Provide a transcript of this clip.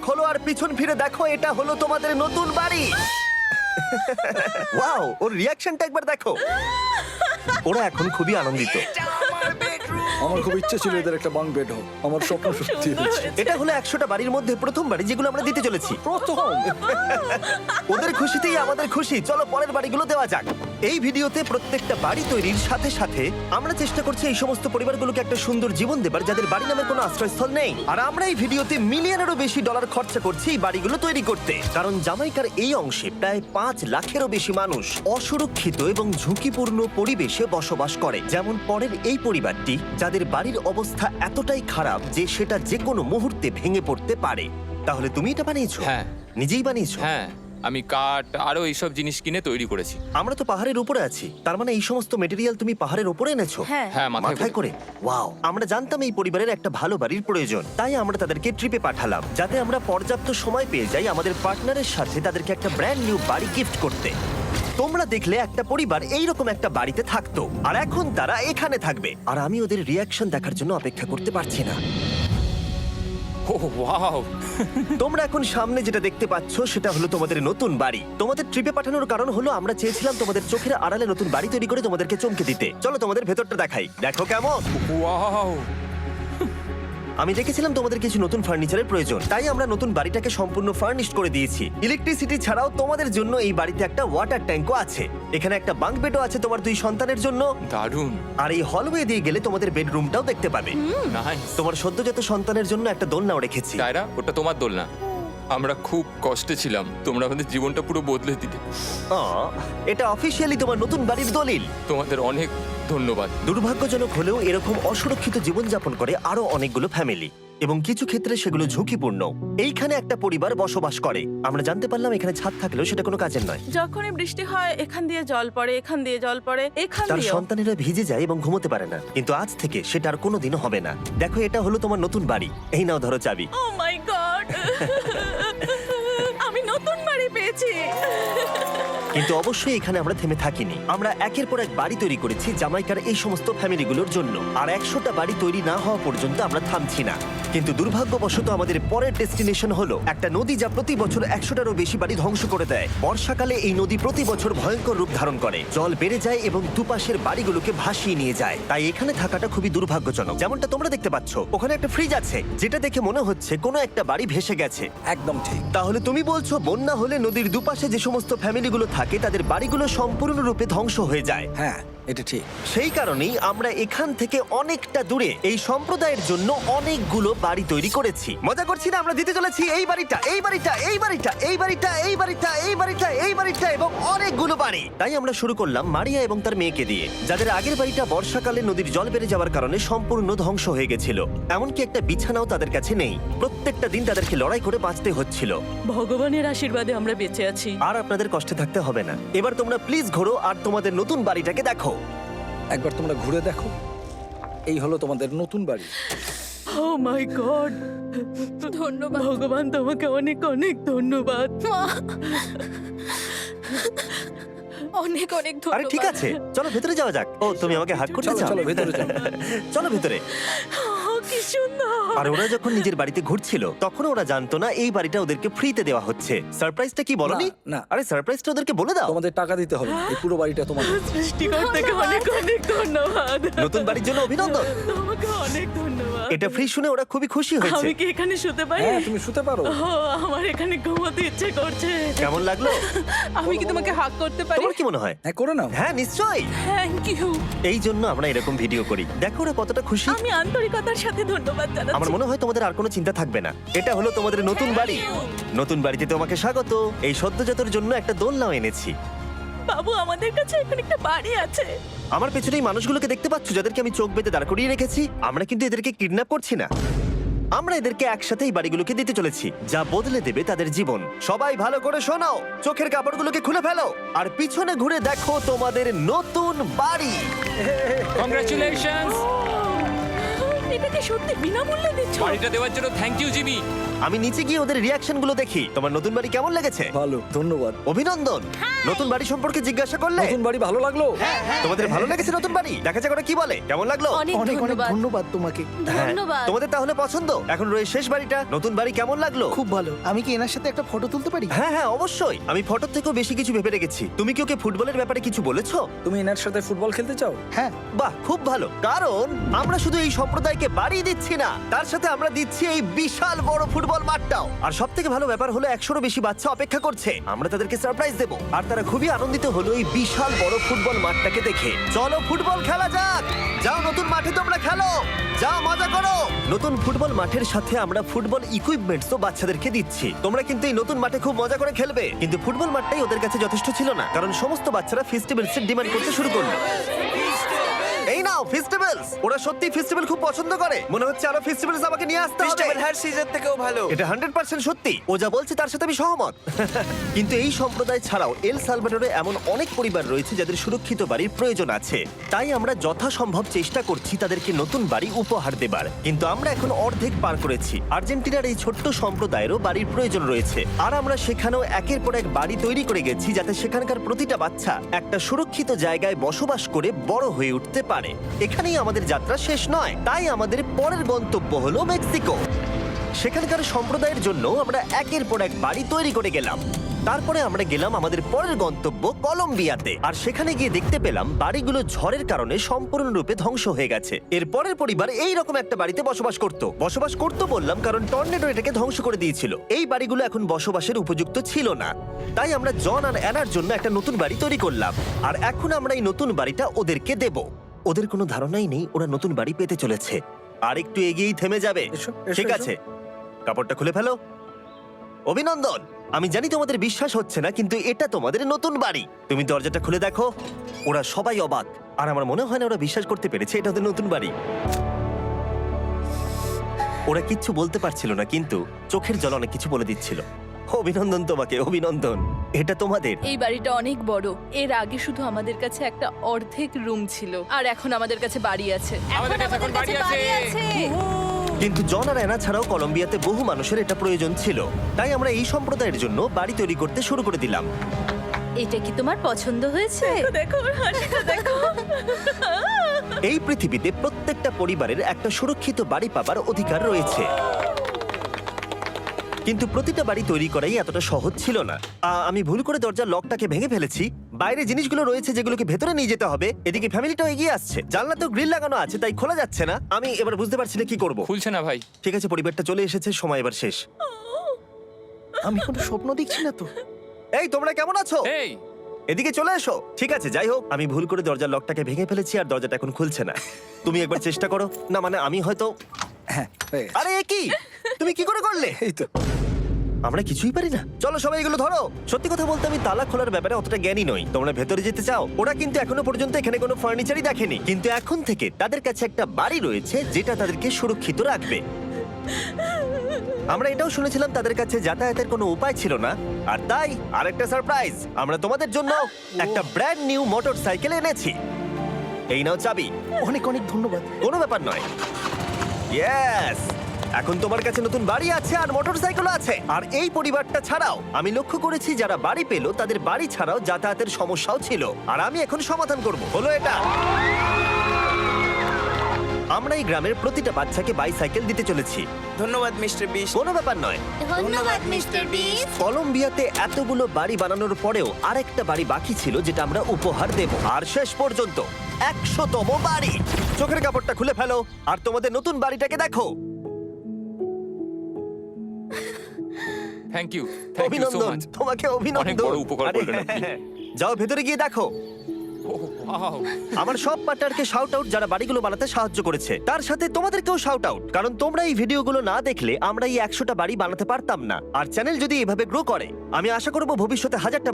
খোলো আর পিছন ফিরে দেখো, এটা হলো তোমাদের নতুন বাড়ি। ওয়াও, ওর রিয়াকশনটা একবার দেখো। ওরা এখন খুবই আনন্দিত। আমার খুব ইচ্ছে ছিল এদের একটা বাঙ্ক বেড হোক, আমার স্বপ্ন সত্যি হয়েছে। এটা হলো 100টা বাড়ির মধ্যে প্রথম বাড়ি যেগুলো আমরা দিতে চলেছি। প্রথম ওদের খুশিতেই আমাদের খুশি। চলো পরের বাড়িগুলো দেওয়া যাক। এই ভিডিওতে প্রত্যেকটা বাড়ি তৈরির সাথে সাথে আমরা চেষ্টা করছি এই সমস্ত পরিবারগুলোকে একটা সুন্দর জীবন দেবার যাদের বাড়ি নামের কোনো আশ্রয়স্থল নেই। আর আমরা এই ভিডিওতে মিলিয়নেরও বেশি ডলার খরচা করছি এই বাড়িগুলো তৈরি করতে, কারণ জামাইকার এই অংশে প্রায় 5 লাখেরও বেশি মানুষ অসুরক্ষিত এবং ঝুঁকিপূর্ণ পরিবেশে বসবাস করে। যেমন পরের এই পরিবারটি, যাদের বাড়ির অবস্থা এতটাই খারাপ যে সেটা যে কোনো মুহূর্তে ভেঙে পড়তে পারে। তাহলে তুমি এটা বানিয়েছো? হ্যাঁ। নিজেই বানিয়েছো? হ্যাঁ, আমি কাঠ আরো এইসব জিনিস কিনে তৈরি করেছি। আমরা তো পাহাড়ের উপরে আছি, তার মানে এই সমস্ত মেটেরিয়াল তুমি পাহাড়ের উপরে এনেছো? হ্যাঁ। হ্যাঁ, মাথায় করে। ওয়াও, আমরা জানতাম এই পরিবারের একটা ভালো বাড়ির প্রয়োজন, তাই আমরা তাদেরকে ট্রিপে পাঠালাম যাতে আমরা পর্যাপ্ত সময় পেয়ে যাই আমাদের পার্টনারের সাথে তাদেরকে একটা ব্র্যান্ড নিউ বাড়ি গিফট করতে। তোমরা দেখলে একটা পরিবার এইরকম একটা বাড়িতে থাকতো, আর এখন তারা এখানে থাকবে। আর আমি ওদের রিয়াকশন দেখার জন্য অপেক্ষা করতে পারছি না। ও ওয়াও! তোমরা এখন সামনে যেটা দেখতে পাচ্ছ সেটা হলো তোমাদের নতুন বাড়ি। তোমাদের ট্রিপে পাঠানোর কারণ হলো আমরা চেয়েছিলাম তোমাদের চোখের আড়ালে নতুন বাড়ি তৈরি করে তোমাদেরকে চমকে দিতে। চলো তোমাদের ভেতরটা দেখাই, দেখো কেমন। ওয়াও! আমি দেখেছিলাম তোমাদের কিছু নতুন ফার্নিচারের প্রয়োজন, তাই আমরা নতুন বাড়িটাকে সম্পূর্ণ ফার্নিশড করে দিয়েছি। ইলেকট্রিসিটি ছাড়াও তোমাদের জন্য এই বাড়িতে একটা ওয়াটার ট্যাঙ্কও আছে। এখানে একটা বাঙ্ক বেডও আছে তোমার 2 সন্তানের জন্য। দারুণ! আর এই হলওয়ে দিয়ে গেলে তোমাদের বেডরুমটাও দেখতে পাবে। নাইস! তোমার সদ্যজাত সন্তানের জন্য একটা দোলনাও রেখেছি। টায়রা, ওটা তোমার দোলনা। আমরা খুব কষ্টে ছিলাম, তোমরা আমাদের জীবনটা পুরো বদলে দিলে। এটা অফিসিয়ালি তোমার নতুন বাড়ির দলিল। তোমাদের অনেক ধন্যবাদ। দুর্ভাগ্যজনক হলেও এরকম অসুরক্ষিত জীবনযাপন করে আরো অনেকগুলো ফ্যামিলি, এবং কিছু ক্ষেত্রে সেগুলো ঝুঁকিপূর্ণ। এইখানে একটা পরিবার বসবাস করে। আমরা জানতে পারলাম এখানে ছাদ থাকলেও সেটা কোনো কাজের নয়। যখনই বৃষ্টি হয় এখান দিয়ে জল পড়ে, এখান দিয়ে জল পড়ে, এখান তার দিয়ে। সন্তানেরা ভিজে যায় এবং ঘুমোতে পারে না, কিন্তু আজ থেকে সেটা আর কোনোদিনও হবে না। দেখো, এটা হলো তোমার নতুন বাড়ি। এই নাও, ধরো চাবি। ও মাই গড! আমি নতুন বাড়ি পেয়েছি। কিন্তু অবশ্যই এখানে আমরা থেমে থাকিনি। আমরা একের পর এক বাড়ি তৈরি করেছি জামাইকার এই সমস্ত ফ্যামিলিগুলোর জন্য, আর 100টা বাড়ি তৈরি না হওয়া পর্যন্ত আমরা থামছি না। কিন্তু দুর্ভাগ্যবশত আমাদের পরের ডেস্টিনেশন হলো একটা নদী যা প্রতি বছর 100টারও বেশি বাড়ি ধ্বংস করে দেয়। বর্ষাকালে এই নদী প্রতি বছর ভয়ঙ্কর রূপ ধারণ করে, জল বেড়ে যায় এবং দুপাশের বাড়িগুলোকে ভাসিয়ে নিয়ে যায়। তাই এখানে থাকাটা খুবই দুর্ভাগ্যজনক। যেমনটা তোমরা দেখতে পাচ্ছ, ওখানে একটা ফ্রিজ আছে যেটা দেখে মনে হচ্ছে কোনো একটা বাড়ি ভেসে গেছে। একদম ঠিক। তাহলে তুমি বলছো বন্যা হলে নদীর দুপাশে যে সমস্ত ফ্যামিলিগুলো থাকে তাদের বাড়িগুলো সম্পূর্ণরূপে ধ্বংস হয়ে যায়। হ্যাঁ, এটা ঠিক। সেই কারণেই আমরা এখান থেকে অনেকটা দূরে এই সম্প্রদায়ের জন্য অনেকগুলো বাড়ি তৈরি করেছি। মজা করছি না, আমরা দিতে চলেছি এই বাড়িটা, এই বাড়িটা, এই বাড়িটা, এই বাড়িটা, এই বাড়িটা, এই বাড়িটা, এই বাড়িটা এবং অনেকগুলো বাড়ি। তাই আমরা শুরু করলাম মারিয়া এবং তার মেয়েকে দিয়ে, যাদের আগের বাড়িটা বর্ষাকালে নদীর জল বেড়ে যাওয়ার কারণে সম্পূর্ণ ধ্বংস হয়ে গেছিল। এমনকি একটা বিছানাও তাদের কাছে নেই। প্রত্যেকটা দিন তাদেরকে লড়াই করে বাঁচতে হচ্ছিল। ভগবানের আশীর্বাদে আমরা বেঁচে আছি। আর আপনাদের কষ্টে থাকতে হবে না। এবার তোমরা প্লিজ ঘোরো আর তোমাদের নতুন বাড়িটাকে দেখো। একবার তোমরা ঘুরে দেখো, এই হলো তোমাদের নতুন বাড়ি। ও মাই গড! ধন্যবাদ ভগবান, তোমাকে অনেক অনেক ধন্যবাদ। অনেক অনেক আরে ধন্যবাদ। ঠিক আছে, চলো ভেতরে যাওয়া যাক। ও, তুমি আমাকে হাত করতে চলো চাও? চলো ভেতরে যাও। চলো ভেতরে। ও, কি সুন্দর! আর ওরা যখন নিজের বাড়িতে ঘুরছিল তখন ওরা জানতো না এই বাড়িটা ওদেরকে ফ্রিতে দেওয়া হচ্ছে। সারপ্রাইজটা কি বলনি? না, না। আরে সারপ্রাইজটা ওদেরকে বলে দাও। তোমাদের টাকা দিতে হবে না, এই পুরো বাড়িটা তোমাদের। সৃষ্টিকর্তাকে অনেক অনেক ধন্যবাদ। নতুন বাড়ির জন্য অভিনন্দন। তোমাকে অনেক ধন্যবাদ। এটা ফ্রি শুনে ওরা খুবই খুশি হয়েছে। আমি কি এখানে শুতে পারি? হ্যাঁ, তুমি শুতে পারো। ও, আমার এখানে ঘুমোতে ইচ্ছে করছে। কেমন লাগলো? আমি কি তোমাকে হাগ করতে পারি? তোমার কি মনে হয়? হ্যাঁ, করে নাও। হ্যাঁ, নিশ্চয়ই। Thank you. এই জন্য আমরা এরকম ভিডিও করি। দেখো ওরা কতটা খুশি। আমি আন্তরিকতার সাথে ধন্যবাদ জানাচ্ছি। আমার মনে হয় তোমাদের আর কোনো চিন্তা থাকবে না। এটা হলো তোমাদের নতুন বাড়ি। নতুন বাড়িতে তোমাকে স্বাগত। এই সদ্যজাতর জন্য একটা দোলনাও এনেছি। বাবু, আমাদের কাছে এখন একটা বাড়ি আছে। আমার পেছনে এই মানুষগুলোকে দেখতে পাচ্ছ যাদেরকে আমি চোখ বেঁধে দাঁড় করিয়ে রেখেছি? আমরা কিন্তু এদেরকে কিডন্যাপ করছি না। আমরা এদেরকে একসাথে এই বাড়িগুলোকে দিতে চলেছি, যা বদলে দেবে তাদের জীবন। সবাই ভালো করে শোনাও, চোখের কাপড়গুলোকে খুলে ফেলো আর পিছনে ঘুরে দেখো তোমাদের নতুন বাড়ি। কংগ্রাচুলেশনস! এটাকে সত্যি বিনামূল্যে দিচ্ছ? বাড়িটা দেওয়ার জন্য থ্যাংক ইউ জিমি। আমি নিচে গিয়ে ওদের রিয়াকশন গুলো দেখি। তোমার নতুন বাড়ি কেমন লেগেছে? ভালো, ধন্যবাদ। অভিনন্দন। নতুন বাড়ি সম্পর্কে জিজ্ঞাসা করলে? নতুন বাড়ি ভালো লাগলো? তোমাদের ভালো লেগেছে নতুন বাড়ি? দেখা যাক ওরা কি বলে। কেমন লাগলো? অনেক অনেক অনেক ধন্যবাদ। ধন্যবাদ তোমাকে। হ্যাঁ, ধন্যবাদ। তোমাদের তাহলে পছন্দ? এখন রয়েছে শেষ বাড়িটা। নতুন বাড়ি কেমন লাগলো? খুব ভালো। আমি কি এনার সাথে একটা ফটো তুলতে পারি? হ্যাঁ হ্যাঁ অবশ্যই। আমি ফটোর থেকেও বেশি কিছু ভেবে রেখেছি। তুমি কি ওকে ফুটবলের ব্যাপারে কিছু বলেছো? তুমি এনার সাথে ফুটবল খেলতে চাও? হ্যাঁ। বাহ, খুব ভালো। কারণ আমরা শুধু এই সম্প্রদায়কে বাড়ি দিচ্ছি না, তার সাথে আমরা দিচ্ছি এই বিশাল বড় ফুটবল মাঠটাও। আর সব থেকে ভালো ব্যাপার হলো 100-রও বেশি বাচ্চা অপেক্ষা করছে। আমরা তাদেরকে সারপ্রাইজ দেবো, আর তারা খুবই আনন্দিত হলো এই বিশাল বড় ফুটবল মাঠটাকে দেখে। চলো ফুটবল খেলা যাক। যাও নতুন মাঠে তোমরা খেলো, যাও মজা করো। নতুন ফুটবল মাঠের সাথে আমরা ফুটবল ইকুইপমেন্টসও বাচ্চাদেরকে দিচ্ছি। তোমরা কিন্তু এই নতুন মাঠে খুব মজা করে খেলবে। কিন্তু ফুটবল মাঠটাই ওদের কাছে যথেষ্ট ছিল না, কারণ সমস্ত বাচ্চারা ফেস্টিভ্যালসের ডিমান্ড করতে শুরু করলো। এই নাও ফেস্টিভ্যালস। ওরা সত্যি ফেস্টিভ্যাল খুব পছন্দ করে। মনে হচ্ছে আরো ফেস্টিভ্যালস আমাকে নিয়ে আসতে হবে। হ্যার সিজন থেকেও ভালো। এটা 100% সত্যি। ও যা বলছে তার সাথে আমি সহমত। কিন্তু এই সম্প্রদায় ছাড়াও এল সালভাডোরে এমন অনেক পরিবার রয়েছে যাদের সুরক্ষিত বাড়ির প্রয়োজন আছে। তাই আমরা যথাসম্ভব চেষ্টা করছি তাদেরকে নতুন বাড়ি উপহার দেবার। কিন্তু আমরা এখন অর্ধেক পার করেছি। আর্জেন্টিনার এই ছোট্ট সম্প্রদায়েরও বাড়ির প্রয়োজন রয়েছে, আর আমরা সেখানেও একের পর এক বাড়ি তৈরি করে গেছি যাতে সেখানকার প্রতিটা বাচ্চা একটা সুরক্ষিত জায়গায় বসবাস করে বড় হয়ে উঠতে পারে। এখানেই আমাদের যাত্রা শেষ নয়, তাই আমাদের পরের গন্তব্য হলো মেক্সিকো। সেখানকার সম্প্রদায়ের জন্য আমরা একের পর এক বাড়ি তৈরি করে গেলাম। তারপরে আমরা গেলাম আমাদের পরের গন্তব্য কলম্বিয়াতে, আর সেখানে গিয়ে দেখতে পেলাম বাড়িগুলো ঝড়ের কারণে সম্পূর্ণরূপে ধ্বংস হয়ে গেছে। এর পরের পরিবার এই রকম একটা বাড়িতে বসবাস করত বললাম কারণ টর্নেডো এটাকে ধ্বংস করে দিয়েছিল। এই বাড়িগুলো এখন বসবাসের উপযুক্ত ছিল না, তাই আমরা জন আর অ্যানার জন্য একটা নতুন বাড়ি তৈরি করলাম। আর এখন আমরা এই নতুন বাড়িটা ওদেরকে দেব। ওদের কোনো ধারণাই নেই ওরা নতুন বাড়ি পেতে চলেছে। আর একটু এগিয়েই থেমে যাবে। এসো, এসো, ঠিক এসো। আছে, কাপড়টা খুলে ফেলো। অভিনন্দন। আমি জানি তোমাদের বিশ্বাস হচ্ছে না, কিন্তু এটা তোমাদের নতুন বাড়ি। তুমি দরজাটা খুলে দেখো। ওরা সবাই অবাক, আর আমার মনে হয় না ওরা বিশ্বাস করতে পেরেছে এটা ওদের নতুন বাড়ি। ওরা কিচ্ছু বলতে পারছিল না, কিন্তু চোখের জল অনেক কিছু বলে দিচ্ছিল। অভিনন্দন তোমাকে, অভিনন্দন। এটা তোমাদের। এই বাড়িটা অনেক বড়। এর আগে শুধু আমাদের কাছে একটা অর্ধেক রুম ছিল, আর এখন আমাদের কাছে বাড়ি আছে। আমাদের কাছে এখন বাড়ি আছে। কিন্তু জন আর অ্যানা ছাড়াও কলম্বিয়াতে বহু মানুষের এটা প্রয়োজন ছিল, তাই আমরা এই সম্প্রদায়ের জন্য বাড়ি তৈরি করতে শুরু করে দিলাম। এটা কি তোমার পছন্দ হয়েছে? দেখো ওর হাসিটা দেখো। এই পৃথিবীতে প্রত্যেকটা পরিবারের একটা সুরক্ষিত বাড়ি পাবার অধিকার রয়েছে, কিন্তু প্রতিটা বাড়ি তৈরি করাই এতটা সহজ ছিল না। আমি ভুল করে দরজার লকটাকে ভেঙে ফেলেছি। বাইরে জিনিসগুলো রয়েছে যেগুলোকে ভেতরে নিয়ে যেতে হবে। এদিকে ফ্যামিলিটাও এগিয়ে আসছে। জানলাতেও গ্রিল লাগানো আছে, তাই খোলা যাচ্ছে না। আমি এবার বুঝতে পারছি না কি করব। খুলছে না ভাই। ঠিক আছে, পরিবারটা চলে এসেছে, সময় এবার শেষ। আমি কোনো স্বপ্ন দেখছি না তো। এই তোমরা কেমন আছো? এই এদিকে চলে এসো। ঠিক আছে, যাই হোক, আমি ভুল করে দরজার লকটাকে ভেঙে ফেলেছি আর দরজাটা এখন খুলছে না। তুমি একবার চেষ্টা করো না। মানে আমি হয়তো। হ্যাঁ, হয়ে গেছে। আরে এ কি, তুমি কি করে করলে? এই তো। আমরা কিছুই পারি না। চলো সবাই এগুলো ধরো। সত্যি কথা বলতে আমি তালা খোলার ব্যাপারে অতটা জ্ঞানী নই। তোমরা ভেতরে যেতে চাও? ওরা কিন্তু এখনো পর্যন্ত এখানে কোনো ফার্নিচারই দেখেনি, কিন্তু এখন থেকে তাদের কাছে একটা বাড়ি রয়েছে যেটা তাদেরকে সুরক্ষিত রাখবে। আমরা এটাও শুনেছিলাম তাদের কাছে যাতায়াতের কোনো উপায় ছিল না, আর তাই আরেকটা সারপ্রাইজ, আমরা তোমাদের জন্য একটা ব্র্যান্ড নিউ মোটরসাইকেল এনেছি। এই নাও চাবি। অনেক অনেক ধন্যবাদ। কোনো ব্যাপার নয়। ইয়েস, এখন তোমার কাছে নতুন বাড়ি আছে আর মোটরসাইকেল আছে। আর এই পরিবারটা ছাড়াও আমি লক্ষ্য করেছি যারা বাড়ি পেল তাদের বাড়ি ছাড়াও যাতায়াতের সমস্যাও ছিল, আর আমি এখন সমাধান করব। হলো এটা। আমরা এই গ্রামের প্রতিটা বাচ্চাকে বাইসাইকেল দিতে চলেছি। ধন্যবাদ মিস্টার বিশ। কোনো ব্যাপার নয়। ধন্যবাদ মিস্টার বিস্ট। কলম্বিয়াতে এতগুলো বাড়ি বানানোর পরেও আরেকটা বাড়ি বাকি ছিল যেটা আমরা উপহার দেব। আর শেষ পর্যন্ত 100তম বাড়ি। চোখের কাপড়টা খুলে ফেলো আর তোমাদের নতুন বাড়িটাকে দেখো। Thank you, thank you so অভিনন্দন মাচ। তোমাকে, অনেক অভিনন্দন। বড় উপকার আরে, করলেন আপনি। যাও ভেতরে গিয়ে দেখো। ওয়াও, আমার সব পার্টনারকে শাউট আউট যারা বাড়িগুলো বানাতে সাহায্য করেছে। তার সাথে তোমাদেরকেও শাউট আউট, কারণ তোমরা এই ভিডিওগুলো না দেখলে আমরা এই 100টা বাড়ি বানাতে পারতাম না। আর চ্যানেল যদি এভাবে গ্রো করে, আমি আশা করব ভবিষ্যতে 1000টা